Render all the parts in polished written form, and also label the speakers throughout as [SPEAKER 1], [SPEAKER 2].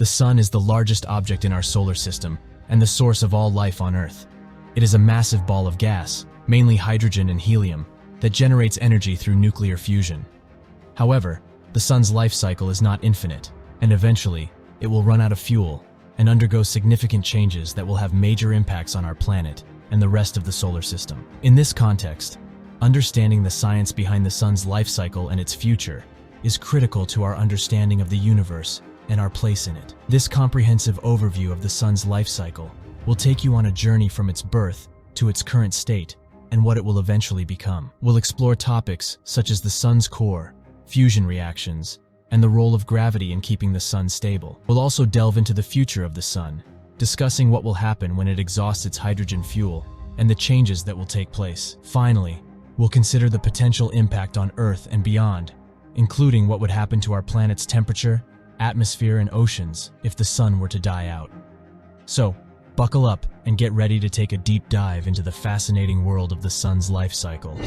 [SPEAKER 1] The Sun is the largest object in our solar system and the source of all life on Earth. It is a massive ball of gas, mainly hydrogen and helium, that generates energy through nuclear fusion. However, the Sun's life cycle is not infinite, and eventually, it will run out of fuel and undergo significant changes that will have major impacts on our planet and the rest of the solar system. In this context, understanding the science behind the Sun's life cycle and its future is critical to our understanding of the universe and our place in it. This comprehensive overview of the Sun's life cycle will take you on a journey from its birth to its current state and what it will eventually become. We'll explore topics such as the Sun's core, fusion reactions, and the role of gravity in keeping the Sun stable. We'll also delve into the future of the Sun, discussing what will happen when it exhausts its hydrogen fuel and the changes that will take place. Finally, we'll consider the potential impact on Earth and beyond, including what would happen to our planet's temperature, atmosphere, and oceans if the Sun were to die out. So, buckle up and get ready to take a deep dive into the fascinating world of the Sun's life cycle.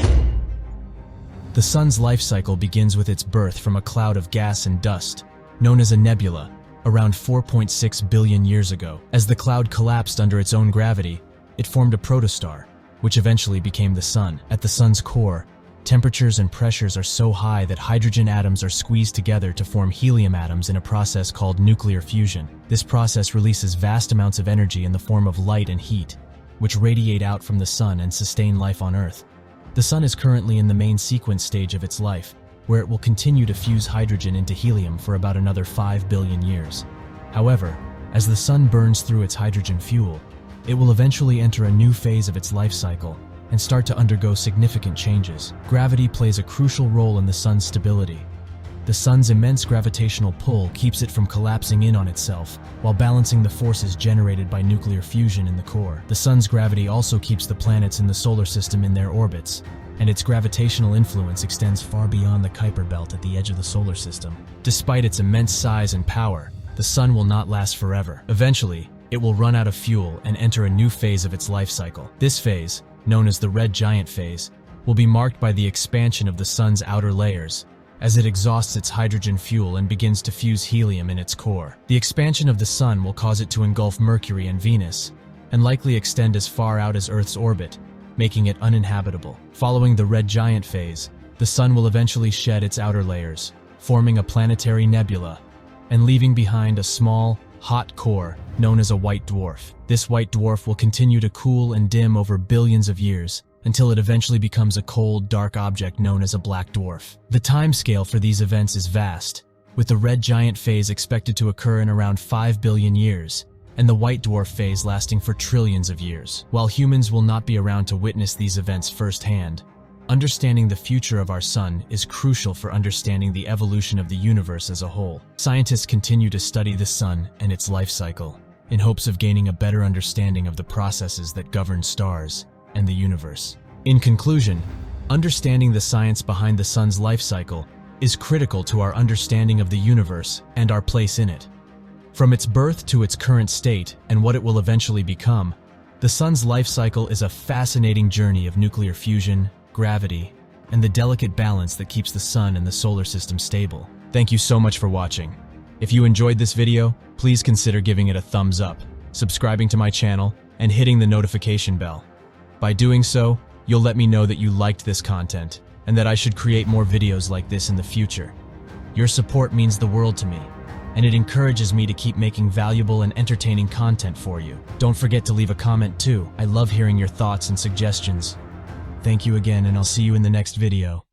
[SPEAKER 1] The Sun's life cycle begins with its birth from a cloud of gas and dust, known as a nebula, around 4.6 billion years ago. As the cloud collapsed under its own gravity, it formed a protostar, which eventually became the Sun. At the Sun's core, temperatures and pressures are so high that hydrogen atoms are squeezed together to form helium atoms in a process called nuclear fusion. This process releases vast amounts of energy in the form of light and heat, which radiate out from the Sun and sustain life on Earth. The Sun is currently in the main sequence stage of its life, where it will continue to fuse hydrogen into helium for about another 5 billion years. However, as the Sun burns through its hydrogen fuel, it will eventually enter a new phase of its life cycle and start to undergo significant changes. Gravity plays a crucial role in the Sun's stability. The Sun's immense gravitational pull keeps it from collapsing in on itself, while balancing the forces generated by nuclear fusion in the core. The Sun's gravity also keeps the planets in the solar system in their orbits, and its gravitational influence extends far beyond the Kuiper belt at the edge of the solar system. Despite its immense size and power, the Sun will not last forever. Eventually, it will run out of fuel and enter a new phase of its life cycle. This phase, known as the red giant phase, will be marked by the expansion of the Sun's outer layers, as it exhausts its hydrogen fuel and begins to fuse helium in its core. The expansion of the Sun will cause it to engulf Mercury and Venus, and likely extend as far out as Earth's orbit, making it uninhabitable. Following the red giant phase, the Sun will eventually shed its outer layers, forming a planetary nebula, and leaving behind a small, hot core known as a white dwarf. This white dwarf will continue to cool and dim over billions of years, until it eventually becomes a cold, dark object known as a black dwarf. The timescale for these events is vast, with the red giant phase expected to occur in around 5 billion years, and the white dwarf phase lasting for trillions of years. While humans will not be around to witness these events firsthand, understanding the future of our Sun is crucial for understanding the evolution of the universe as a whole. Scientists continue to study the Sun and its life cycle, in hopes of gaining a better understanding of the processes that govern stars and the universe. In conclusion, understanding the science behind the Sun's life cycle is critical to our understanding of the universe and our place in it. From its birth to its current state and what it will eventually become, the Sun's life cycle is a fascinating journey of nuclear fusion, gravity, and the delicate balance that keeps the Sun and the solar system stable. Thank you so much for watching. If you enjoyed this video, please consider giving it a thumbs up, subscribing to my channel, and hitting the notification bell. By doing so, you'll let me know that you liked this content and that I should create more videos like this in the future. Your support means the world to me, and it encourages me to keep making valuable and entertaining content for you. Don't forget to leave a comment too. I love hearing your thoughts and suggestions. Thank you again, and I'll see you in the next video.